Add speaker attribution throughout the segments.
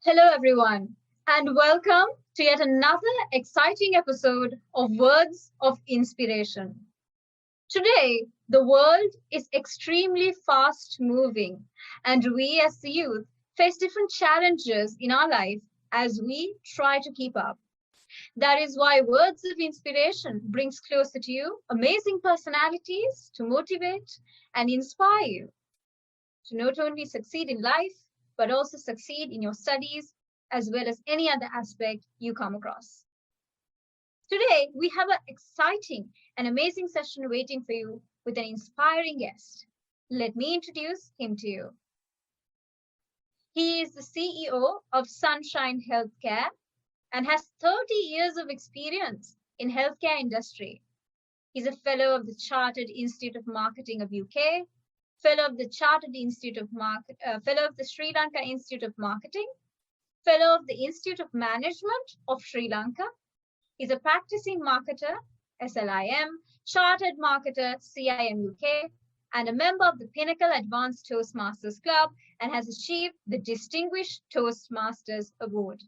Speaker 1: Hello, everyone, and welcome to yet another exciting episode of Words of Inspiration. Today, the world is extremely fast moving, and we as the youth face different challenges in our life as we try to keep up. That is why Words of Inspiration brings closer to you amazing personalities to motivate and inspire you to not only succeed in life, but also succeed in your studies as well as any other aspect you come across. Today, we have an exciting and amazing session waiting for you with an inspiring guest. Let me introduce him to you. He is the CEO of Sunshine Healthcare and has 30 years of experience in healthcare industry. He's a fellow of the Chartered Institute of Marketing of UK, fellow of the fellow of the Sri Lanka Institute of Marketing, fellow of the Institute of Management of Sri Lanka. He's a practicing marketer, SLIM, chartered marketer, CIM UK, and a member of the Pinnacle Advanced Toastmasters Club and has achieved the Distinguished Toastmasters Award.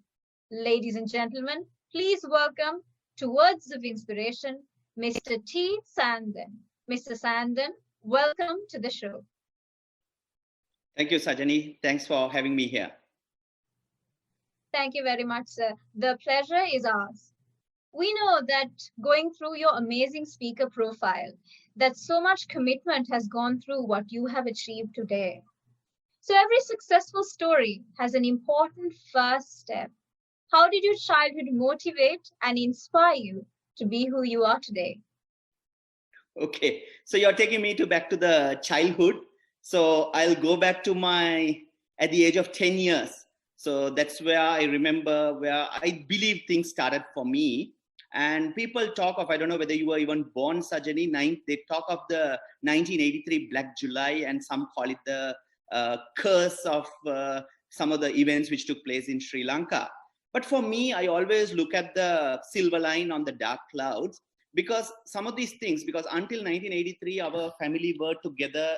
Speaker 1: Ladies and gentlemen, please welcome to Words of Inspiration, Mr. T.Sayandhan. Mr. Sayandhan, welcome to the show.
Speaker 2: Thank you, Sajani. Thanks for having me here.
Speaker 1: Thank you very much, sir. The pleasure is ours. We know that going through your amazing speaker profile, that so much commitment has gone through what you have achieved today. So every successful story has an important first step. How did your childhood motivate and inspire you to be who you are today?
Speaker 2: Okay, so you're taking me back to the childhood. So I'll go back to at the age of 10 years. So that's where I remember where I believe things started for me. And people talk of, I don't know whether you were even born, Sajani, they talk of the 1983 Black July, and some call it the curse of some of the events which took place in Sri Lanka. But for me, I always look at the silver line on the dark clouds, because some of these things, because until 1983, our family were together,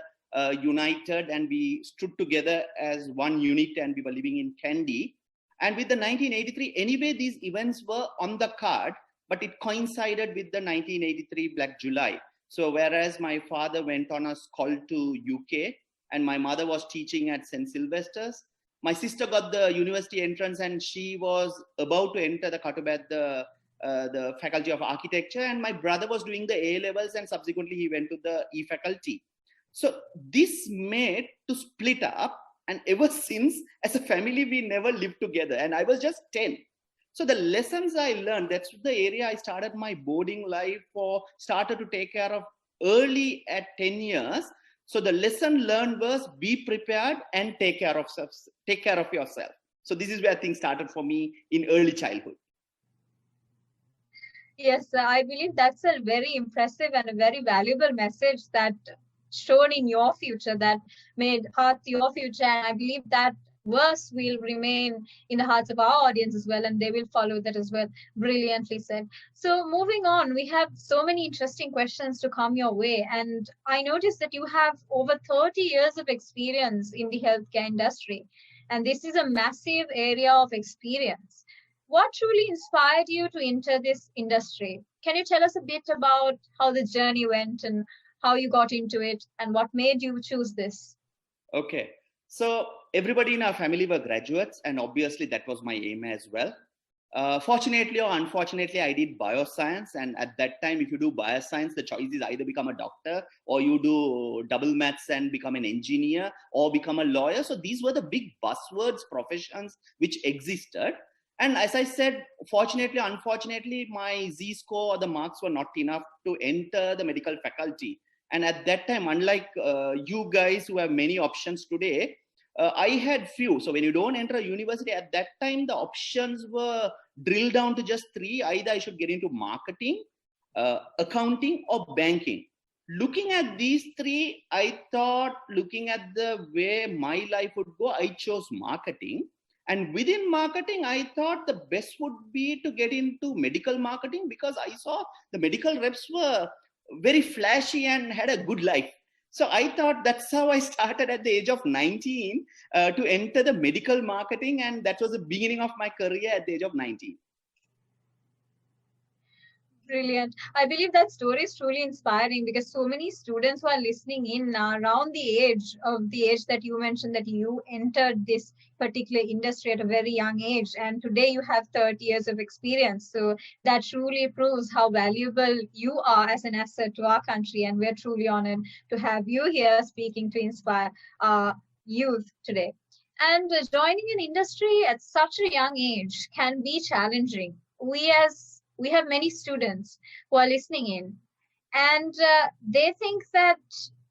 Speaker 2: united, and we stood together as one unit, and we were living in Kandy. And with the 1983, anyway, these events were on the card, but it coincided with the 1983 Black July. So whereas my father went on a call to UK, and my mother was teaching at St. Sylvester's, my sister got the university entrance, and she was about to enter the Katubat, the faculty of architecture, and my brother was doing the A levels, and subsequently he went to the E faculty. So this made to split up, and ever since as a family we never lived together, and I was just 10. So the lessons I learned, that's the area I started my boarding life, or started to take care of early at 10 years. So the lesson learned was be prepared and take care of yourself. So this is where things started for me in early childhood.
Speaker 1: Yes, I believe that's a very impressive and a very valuable message that shown in your future, that made heart your future. And I believe that verse will remain in the hearts of our audience as well, and they will follow that as well. Brilliantly said. So moving on, we have so many interesting questions to come your way. And I noticed that you have over 30 years of experience in the healthcare industry. And this is a massive area of experience. What truly inspired you to enter this industry? Can you tell us a bit about how the journey went and how you got into it and what made you choose this?
Speaker 2: Okay. So everybody in our family were graduates, and obviously that was my aim as well. Fortunately or unfortunately, I did bioscience, and at that time, if you do bioscience, the choice is either become a doctor, or you do double maths and become an engineer, or become a lawyer. So these were the big buzzwords professions which existed. And as I said, fortunately, unfortunately, my Z-score or the marks were not enough to enter the medical faculty. And at that time, unlike you guys who have many options today, I had few. So when you don't enter a university, at that time, the options were drilled down to just 3. Either I should get into marketing, accounting, or banking. Looking at these 3, I thought, looking at the way my life would go, I chose marketing. And within marketing, I thought the best would be to get into medical marketing, because I saw the medical reps were very flashy and had a good life. So I thought that's how I started at the age of 19 to enter the medical marketing. And that was the beginning of my career at the age of 19.
Speaker 1: Brilliant. I believe that story is truly inspiring because so many students who are listening in now around the age that you mentioned, that you entered this particular industry at a very young age, and today you have 30 years of experience. So that truly proves how valuable you are as an asset to our country, and we're truly honored to have you here speaking to inspire our youth today. And joining an industry at such a young age can be challenging. We have many students who are listening in, and they think that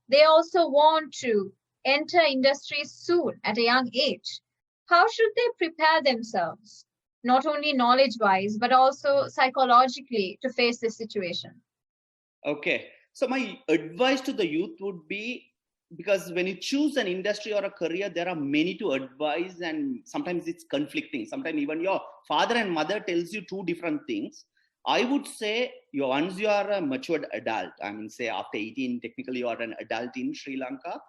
Speaker 1: they also want to enter industries soon at a young age. How should they prepare themselves, not only knowledge wise, but also psychologically to face this situation?
Speaker 2: Okay. So my advice to the youth would be, because when you choose an industry or a career, there are many to advise, and sometimes it's conflicting. Sometimes even your father and mother tells you two different things. I would say once you are a matured adult, I mean, say after 18, technically you are an adult in Sri Lanka,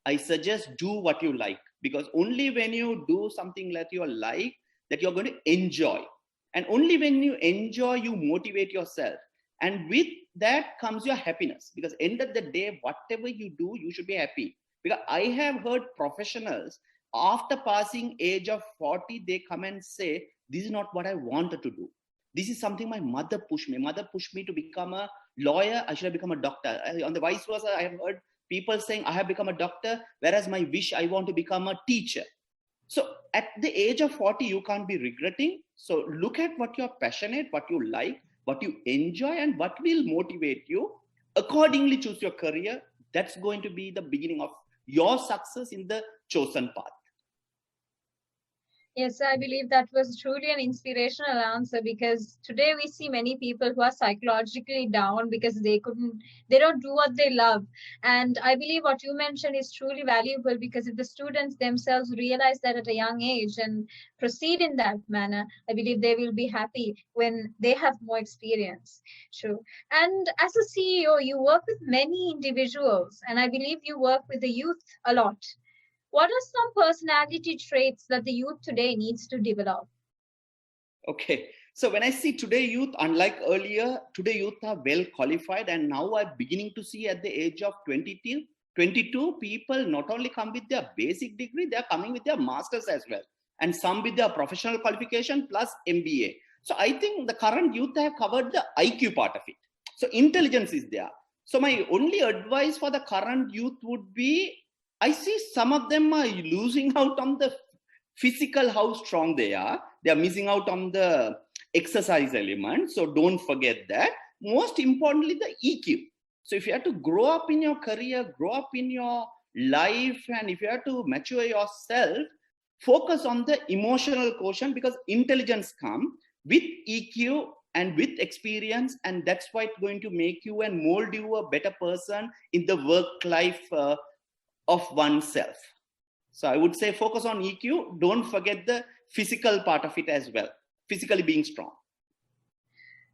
Speaker 2: I suggest do what you like, because only when you do something that you like, that you're going to enjoy. And only when you enjoy, you motivate yourself. And with that comes your happiness, because end of the day, whatever you do, you should be happy. Because I have heard professionals after passing age of 40, they come and say, this is not what I wanted to do. This is something my mother pushed me. Mother pushed me to become a lawyer. I should have become a doctor. On the vice versa, I have heard people saying, I have become a doctor, whereas my wish, I want to become a teacher. So at the age of 40, you can't be regretting. So look at what you're passionate, what you like, what you enjoy, and what will motivate you. Accordingly, choose your career. That's going to be the beginning of your success in the chosen path.
Speaker 1: Yes, I believe that was truly an inspirational answer, because today we see many people who are psychologically down because they don't do what they love. And I believe what you mentioned is truly valuable, because if the students themselves realize that at a young age and proceed in that manner, I believe they will be happy when they have more experience. True. And as a CEO, you work with many individuals, and I believe you work with the youth a lot. What are some personality traits that the youth today needs to develop?
Speaker 2: Okay. So when I see today youth, unlike earlier, today youth are well qualified. And now I'm beginning to see at the age of 22, people not only come with their basic degree, they're coming with their masters as well. And some with their professional qualification plus MBA. So I think the current youth have covered the IQ part of it. So intelligence is there. So my only advice for the current youth would be, I see some of them are losing out on the physical, how strong they are. They are missing out on the exercise element. So don't forget that. Most importantly, the EQ. So if you have to grow up in your career, grow up in your life, and if you have to mature yourself, focus on the emotional quotient, because intelligence comes with EQ and with experience, and that's why it's going to make you and mold you a better person in the work life of oneself. So I would say focus on EQ. Don't forget the physical part of it as well, physically being strong.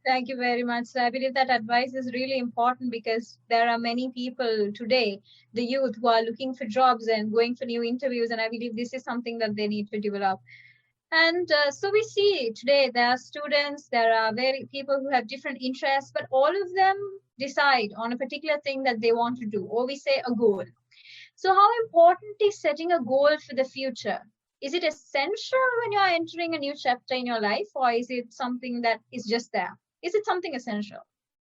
Speaker 1: Thank you very much. So I believe that advice is really important, because there are many people today, the youth, who are looking for jobs and going for new interviews. And I believe this is something that they need to develop. And so we see today there are students, there are people who have different interests, but all of them decide on a particular thing that they want to do, or we say a goal. So how important is setting a goal for the future? Is it essential when you're entering a new chapter in your life, or is it something that is just there? Is it something essential?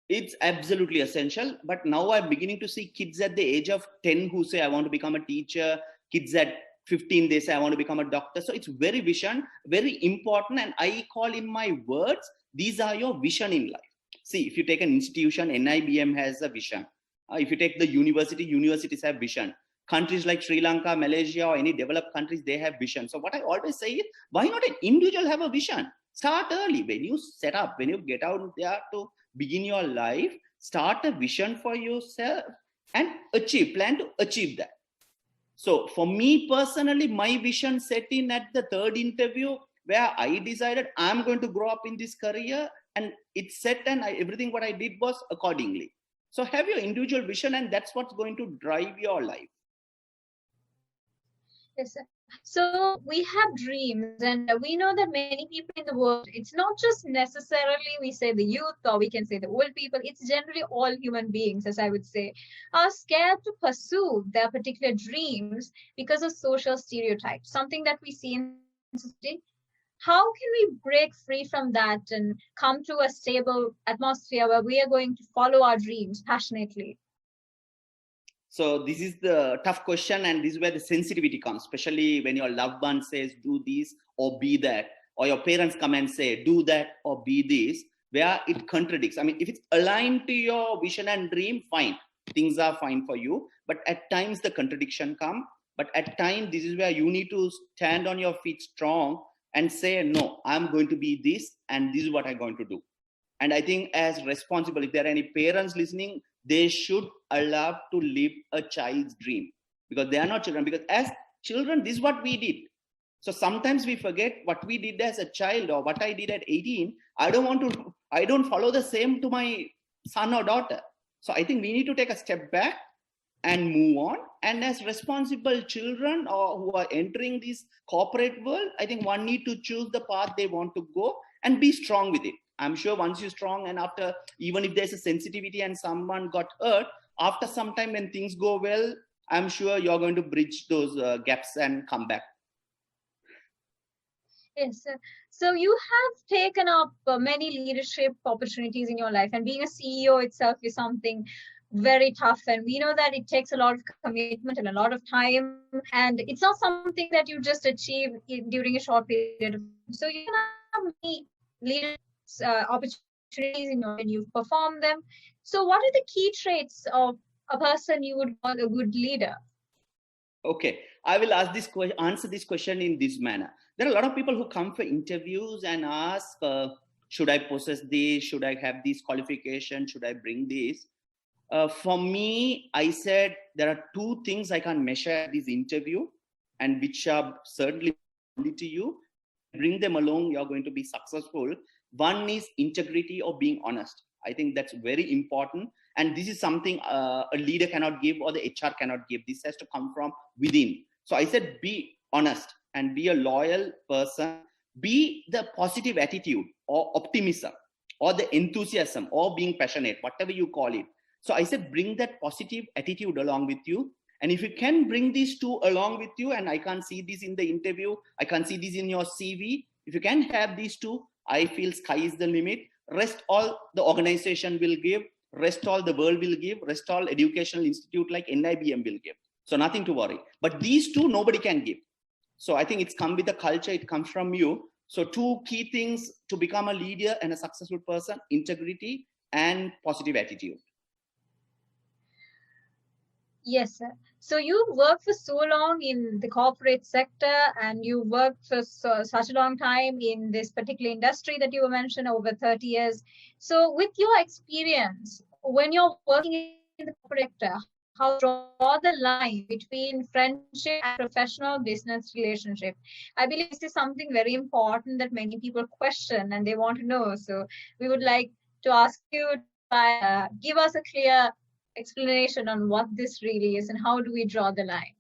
Speaker 2: It's absolutely essential. But now I'm beginning to see kids at the age of 10 who say, I want to become a teacher. Kids at 15, they say, I want to become a doctor. So it's very vision, very important. And I call in my words, these are your vision in life. See, if you take an institution, NIBM has a vision. If you take the universities have vision. Countries like Sri Lanka, Malaysia, or any developed countries, they have vision. So what I always say is, why not an individual have a vision? Start early. When you set up, when you get out there to begin your life, start a vision for yourself and plan to achieve that. So for me personally, my vision set in at the third interview, where I decided I'm going to grow up in this career, and it's set, and everything what I did was accordingly. So have your individual vision, and that's what's going to drive your life.
Speaker 1: Yes, sir. So we have dreams, and we know that many people in the world, it's not just necessarily we say the youth or we can say the old people, it's generally all human beings, as I would say, are scared to pursue their particular dreams because of social stereotypes, something that we see in society. How can we break free from that and come to a stable atmosphere where we are going to follow our dreams passionately?
Speaker 2: So this is the tough question, and this is where the sensitivity comes, especially when your loved one says, do this or be that, or your parents come and say, do that or be this, where it contradicts. I mean, if it's aligned to your vision and dream, fine. Things are fine for you. But at times the contradiction come. But at times, this is where you need to stand on your feet strong and say, no, I'm going to be this, and this is what I'm going to do. And I think as responsible, if there are any parents listening, they should allow to live a child's dream, because they are not children. Because as children, this is what we did. So sometimes we forget what we did as a child or what I did at 18. I don't follow the same to my son or daughter. So I think we need to take a step back and move on. And as responsible children or who are entering this corporate world, I think one need to choose the path they want to go and be strong with it. I'm sure once you're strong, and after, even if there's a sensitivity and someone got hurt, after some time when things go well, I'm sure you're going to bridge those gaps and come back.
Speaker 1: Yes. So you have taken up many leadership opportunities in your life, and being a CEO itself is something very tough. And we know that it takes a lot of commitment and a lot of time, and it's not something that you just achieve during a short period of time. So you have many leadership opportunities in your life, and you've performed them. So what are the key traits of a person you would call a good leader?
Speaker 2: Okay, I will answer this question in this manner. There are a lot of people who come for interviews and ask, should I possess this? Should I have this qualification? Should I bring this? For me, I said there are two things I can measure at this interview, and which are certainly only to you. Bring them along, you're going to be successful. One is integrity or being honest. I think that's very important. And this is something a leader cannot give or the HR cannot give. This has to come from within. So I said, be honest and be a loyal person. Be the positive attitude or optimism or the enthusiasm or being passionate, whatever you call it. So I said, bring that positive attitude along with you. And if you can bring these two along with you, and I can't see this in the interview, I can't see this in your CV. If you can have these two, I feel sky is the limit. Rest all the organization will give, rest all the world will give, rest all educational institute like NIBM will give. So nothing to worry. But these two, nobody can give. So I think it's come with the culture, it comes from you. So two key things to become a leader and a successful person: integrity and positive attitude.
Speaker 1: Yes, sir. So you worked for so long in the corporate sector, and you worked for such a long time in this particular industry that you mentioned, over 30 years. So with your experience, when you're working in the corporate sector, how do you draw the line between friendship and professional business relationship? I believe this is something very important that many people question and they want to know. So we would like to ask you to give us a clear explanation on what this really is and how do we draw the line.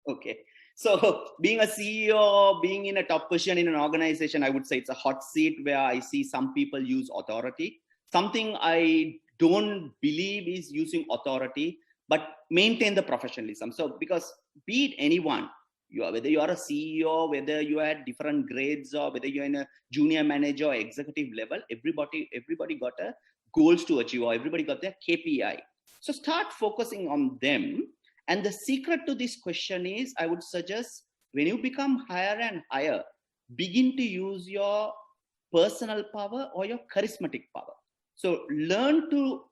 Speaker 2: Okay. So being a CEO, being in a top position in an organization, I would say it's a hot seat where I see some people use authority. Something I don't believe is using authority, but maintain the professionalism. So because be it anyone, whether you are a CEO, whether you are at different grades, or whether you're in a junior manager or executive level, everybody got a goals to achieve, or everybody got their KPI. So start focusing on them. And the secret to this question is, I would suggest, when you become higher and higher, begin to use your personal power or your charismatic power. So learn to,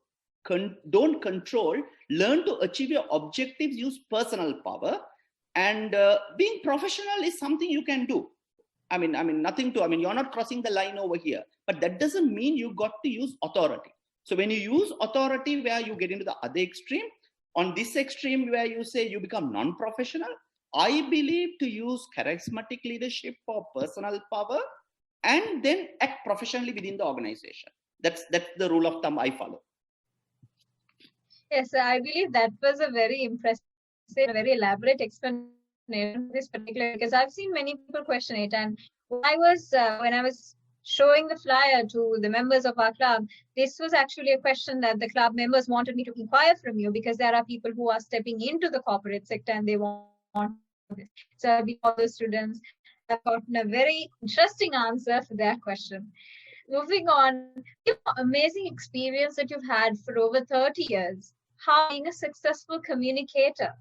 Speaker 2: don't control, learn to achieve your objectives, use personal power. And being professional is something you can do. I mean, you're not crossing the line over here, but that doesn't mean you got to use authority. So when you use authority where you get into the other extreme, on this extreme where you say you become non-professional, I believe to use charismatic leadership for personal power and then act professionally within the organization. That's the rule of thumb I follow.
Speaker 1: Yes, I believe that was a very impressive, very elaborate explanation for this particular, because I've seen many people question it. And when I was showing the flyer to the members of our club, this was actually a question that the club members wanted me to inquire from you, because there are people who are stepping into the corporate sector and they want to know this. So I've been all the students, and I've gotten a very interesting answer for that question. Moving on, your amazing experience that you've had for over 30 years, how being a successful communicator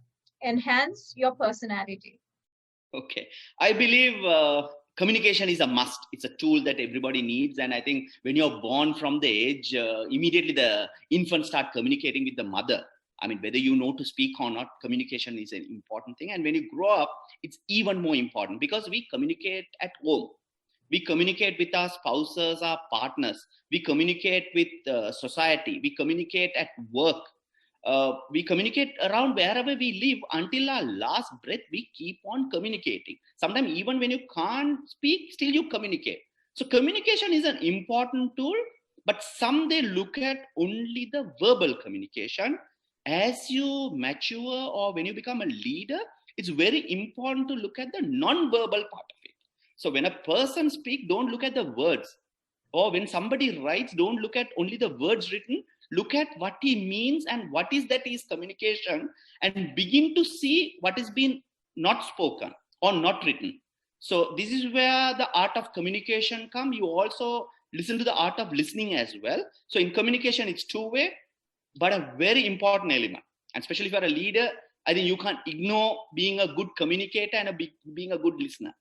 Speaker 1: enhance your personality?
Speaker 2: Okay. I believe communication is a must. It's a tool that everybody needs. And I think when you're born from the age, immediately the infant start communicating with the mother. I mean, whether you know to speak or not, communication is an important thing. And when you grow up, it's even more important because we communicate at home. We communicate with our spouses, our partners. We communicate with society. We communicate at work. We communicate around wherever we live until our last breath. We keep on communicating. Sometimes even when you can't speak, still you communicate. So communication is an important tool, but some they look at only the verbal communication. As you mature or when you become a leader, it's very important to look at the non-verbal part of it. So when a person speaks, don't look at the words. Or when somebody writes, don't look at only the words written. Look at what he means and what is that is communication, and begin to see what is being not spoken or not written. So this is where the art of communication come. You also listen to the art of listening as well. So in communication, it's two-way, but a very important element. And especially if you're a leader, I think you can't ignore being a good communicator and being a good listener.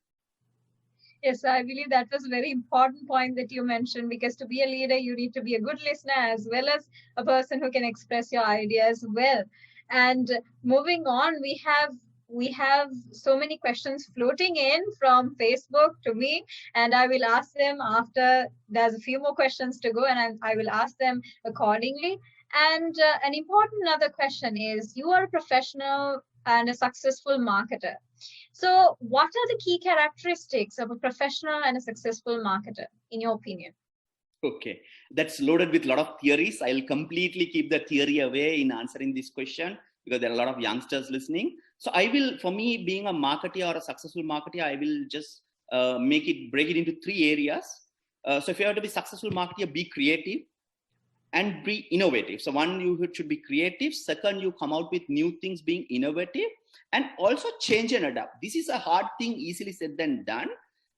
Speaker 1: Yes, I believe that was a very important point that you mentioned, because to be a leader, you need to be a good listener as well as a person who can express your ideas well. And moving on, we have so many questions floating in from Facebook to me, and I will ask them after. There's a few more questions to go, and I will ask them accordingly. And an important other question is: you are a professional and a successful marketer. So, what are the key characteristics of a professional and a successful marketer, in your opinion?
Speaker 2: Okay, that's loaded with a lot of theories. I'll completely keep the theory away in answering this question because there are a lot of youngsters listening. So I will, for me, being a marketer or a successful marketer, I will just break it into three areas. So if you have to be successful marketer, be creative and be innovative. So one, you should be creative. Second, you come out with new things, being innovative, and also change and adapt. This is a hard thing, easily said than done.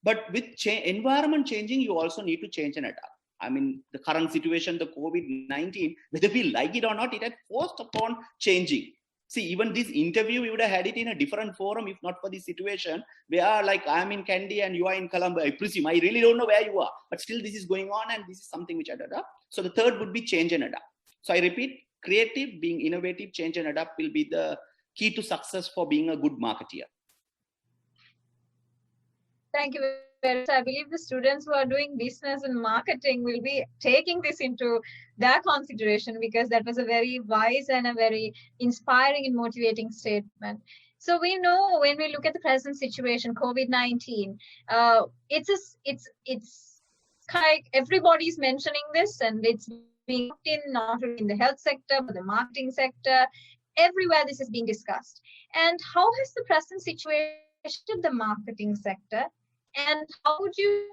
Speaker 2: But with environment changing, you also need to change and adapt. I mean, the current situation, the COVID-19, whether we like it or not, it had forced upon changing. See, even this interview, we would have had it in a different forum if not for this situation where, like, I'm in Kandy and you are in Colombo. I presume, I really don't know where you are, but still this is going on and this is something which I adapt. So the third would be change and adapt. So I repeat, creative, being innovative, change and adapt will be the key to success for being a good marketeer.
Speaker 1: Thank you very much. I believe the students who are doing business and marketing will be taking this into their consideration, because that was a very wise and a very inspiring and motivating statement. So we know, when we look at the present situation, COVID-19, it's kind of like everybody's mentioning this, and it's being in not only in the health sector but the marketing sector. Everywhere this is being discussed. And how has the present situation affected the marketing sector? And how would you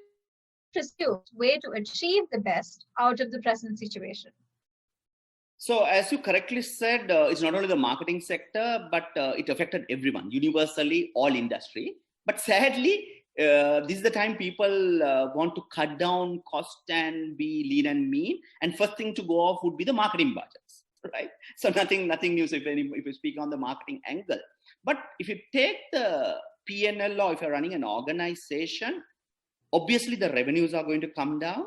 Speaker 1: pursue way to achieve the best out of the present situation?
Speaker 2: So as you correctly said, it's not only the marketing sector, but it affected everyone, universally, all industry. But sadly, this is the time people want to cut down cost and be lean and mean. And first thing to go off would be the marketing budgets, right? So nothing new. So if you speak on the marketing angle, but if you take the P&L, or if you're running an organization, obviously the revenues are going to come down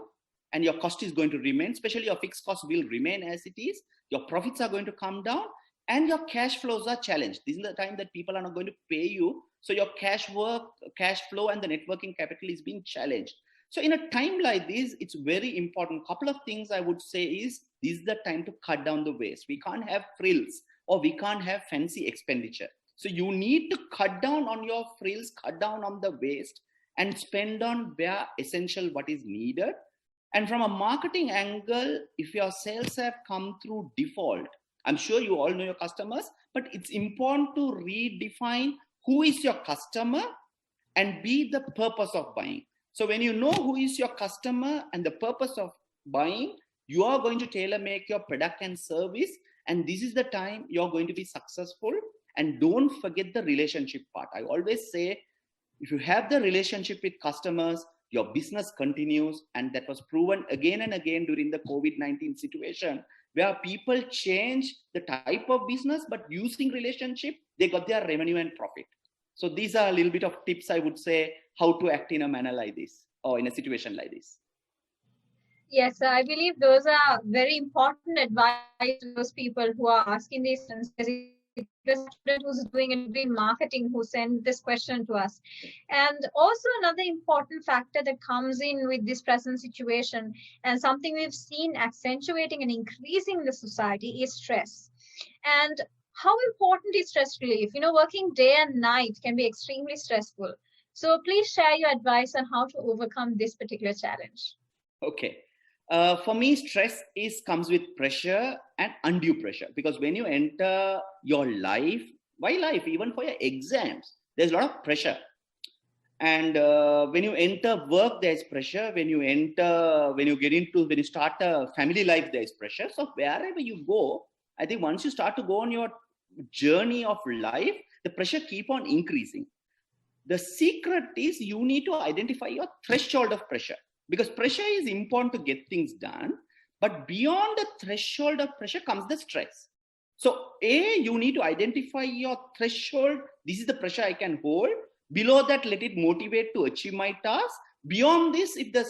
Speaker 2: and your cost is going to remain, especially your fixed cost will remain as it is. Your profits are going to come down and your cash flows are challenged. This is the time that people are not going to pay you. So your cash flow and the net working capital is being challenged. So in a time like this, it's very important. Couple of things I would say is, this is the time to cut down the waste. We can't have frills or we can't have fancy expenditure. So you need to cut down on your frills, cut down on the waste, and spend on where essential, what is needed. And from a marketing angle, if your sales have come through default, I'm sure you all know your customers, but it's important to redefine who is your customer and be the purpose of buying. So when you know who is your customer and the purpose of buying, you are going to tailor make your product and service. And this is the time you're going to be successful. And don't forget the relationship part. I always say, if you have the relationship with customers, your business continues. And that was proven again and again during the COVID-19 situation, where people change the type of business, but using relationship, they got their revenue and profit. So these are a little bit of tips, I would say, how to act in a manner like this or in a situation like this.
Speaker 1: Yes, I believe those are very important advice to those people who are asking these questions. It was a student who's doing a degree in marketing who sent this question to us. And also another important factor that comes in with this present situation and something we've seen accentuating and increasing in the society is stress. And how important is stress relief? Working day and night can be extremely stressful. So please share your advice on how to overcome this particular challenge.
Speaker 2: Okay. For me, stress comes with pressure and undue pressure, because when you enter your life, even for your exams, there's a lot of pressure. And when you enter work, there's pressure. When you start a family life, there's pressure. So wherever you go, I think once you start to go on your journey of life, the pressure keep on increasing. The secret is you need to identify your threshold of pressure, because pressure is important to get things done. But beyond the threshold of pressure comes the stress. So you need to identify your threshold. This is the pressure I can hold. Below that, let it motivate to achieve my task. Beyond this, if the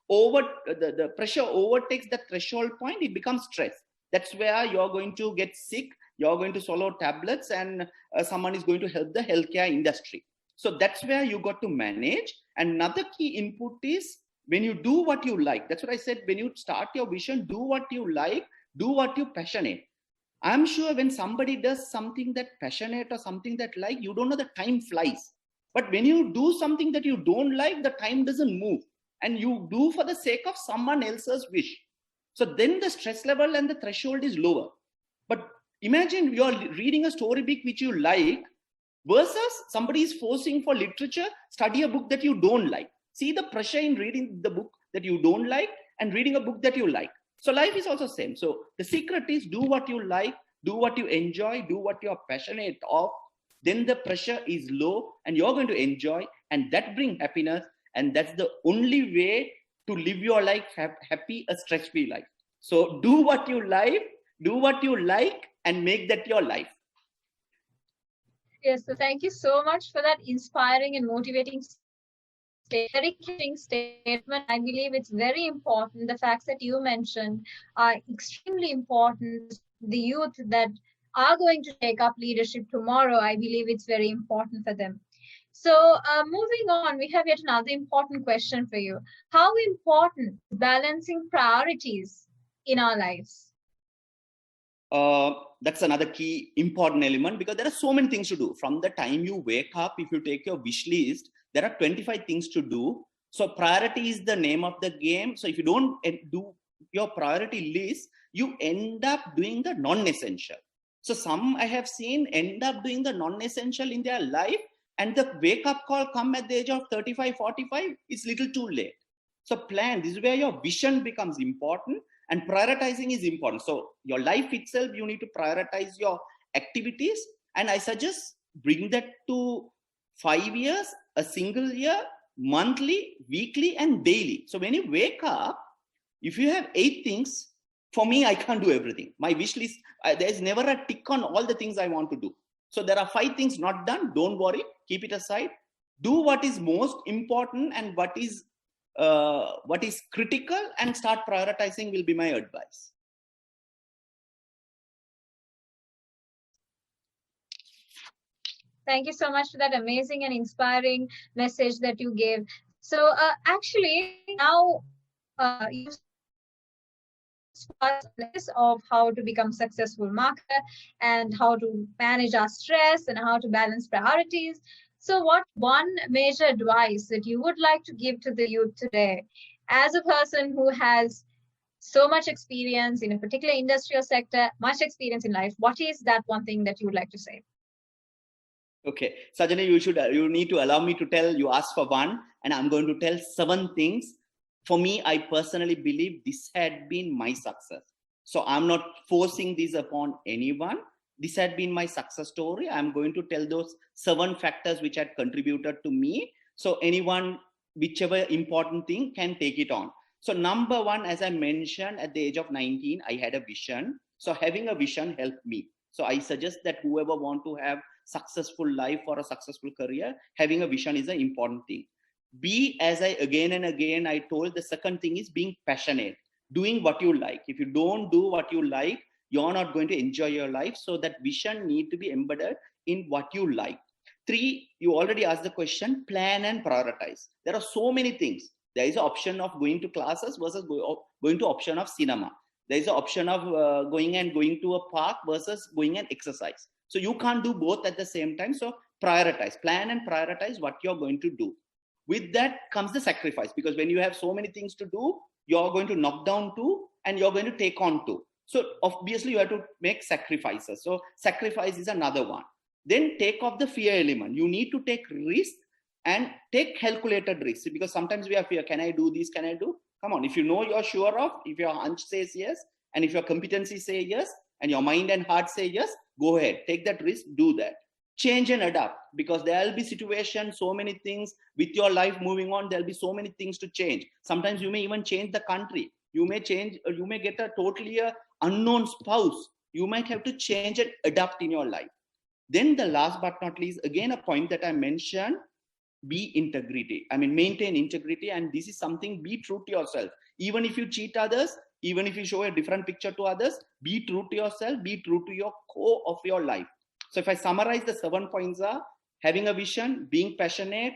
Speaker 2: the pressure overtakes the threshold point, it becomes stress. That's where you're going to get sick. You're going to swallow tablets, and someone is going to help the healthcare industry. So that's where you got to manage. Another key input is when you do what you like. That's what I said. When you start your vision, do what you like, do what you're passionate. I'm sure when somebody does something that passionate or something that like, you don't know, the time flies. But when you do something that you don't like, the time doesn't move. And you do for the sake of someone else's wish. So then the stress level and the threshold is lower. But imagine you're reading a story book which you like versus somebody is forcing for literature, study a book that you don't like. See the pressure in reading the book that you don't like and reading a book that you like. So life is also same. So the secret is do what you like, do what you enjoy, do what you're passionate of. Then the pressure is low and you're going to enjoy, and that brings happiness. And that's the only way to live your life happy, a stress-free life. So do what you like, and make that your life.
Speaker 1: Yes, so thank you so much for that inspiring and motivating statement. I believe it's very important. The facts that you mentioned are extremely important. The youth that are going to take up leadership tomorrow, I believe it's very important for them. So moving on, we have yet another important question for you. How important is balancing priorities in our lives?
Speaker 2: That's another key important element, because there are so many things to do. From the time you wake up, if you take your wish list, there are 25 things to do. So priority is the name of the game. So if you don't do your priority list, you end up doing the non-essential. So some I have seen end up doing the non-essential in their life, and the wake up call come at the age of 35, 45, it's little too late. So plan, this is where your vision becomes important, and prioritizing is important. So your life itself, you need to prioritize your activities. And I suggest bring that to 5 years, a single year, monthly, weekly, and daily. So when you wake up, if you have 8 things, for me, I can't do everything. My wish list, there's never a tick on all the things I want to do. So there are 5 things not done. Don't worry, keep it aside. Do what is most important and what is critical, and start prioritizing will be my advice.
Speaker 1: Thank you so much for that amazing and inspiring message that you gave. So actually now you've of how to become successful marketer and how to manage our stress and how to balance priorities. So what one major advice that you would like to give to the youth today, as a person who has so much experience in a particular industry or sector, much experience in life. What is that one thing that you would like to say?
Speaker 2: Okay, Sajani, you need to allow me to tell. You asked for one, and I'm going to tell 7 things. For me, I personally believe this had been my success. So I'm not forcing this upon anyone. This had been my success story. I'm going to tell those 7 factors which had contributed to me. So anyone, whichever important thing, can take it on. So number 1, as I mentioned, at the age of 19, I had a vision. So having a vision helped me. So I suggest that whoever want to have successful life or a successful career, having a vision is an important thing. B, as I again and again I told, the second thing is being passionate, doing what you like. If you don't do what you like, you're not going to enjoy your life. So that vision need to be embedded in what you like. 3, you already asked the question, plan and prioritize. There are so many things. There is an option of going to classes versus going to option of cinema. There is an option of going to a park versus going and exercise. So you can't do both at the same time. So prioritize, plan and prioritize what you're going to do. With that comes the sacrifice, because when you have so many things to do, you're going to knock down 2 and you're going to take on 2. So obviously you have to make sacrifices. So sacrifice is another one. Then take off the fear element. You need to take risk and take calculated risks, because sometimes we have fear. Can I do this? Can I do? Come on. If you know you're sure of, if your hunch says yes, and if your competency say yes, and your mind and heart say yes, go ahead, take that risk, do that. Change and adapt, because there will be situations, so many things with your life moving on. There'll be so many things to change. Sometimes you may even change the country. You may change, or you may get a totally unknown spouse. You might have to change and adapt in your life. Then the last but not least, again, a point that I mentioned, be integrity. I mean, maintain integrity. And this is something, be true to yourself. Even if you cheat others, even if you show a different picture to others, be true to yourself, be true to your core of your life. So if I summarize, the 7 points are having a vision, being passionate,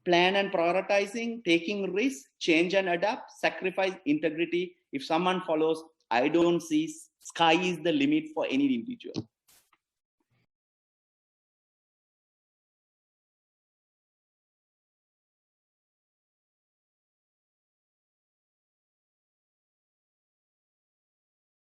Speaker 2: plan and prioritizing, taking risks, change and adapt, sacrifice, integrity. If someone follows, I don't see sky is the limit for any individual.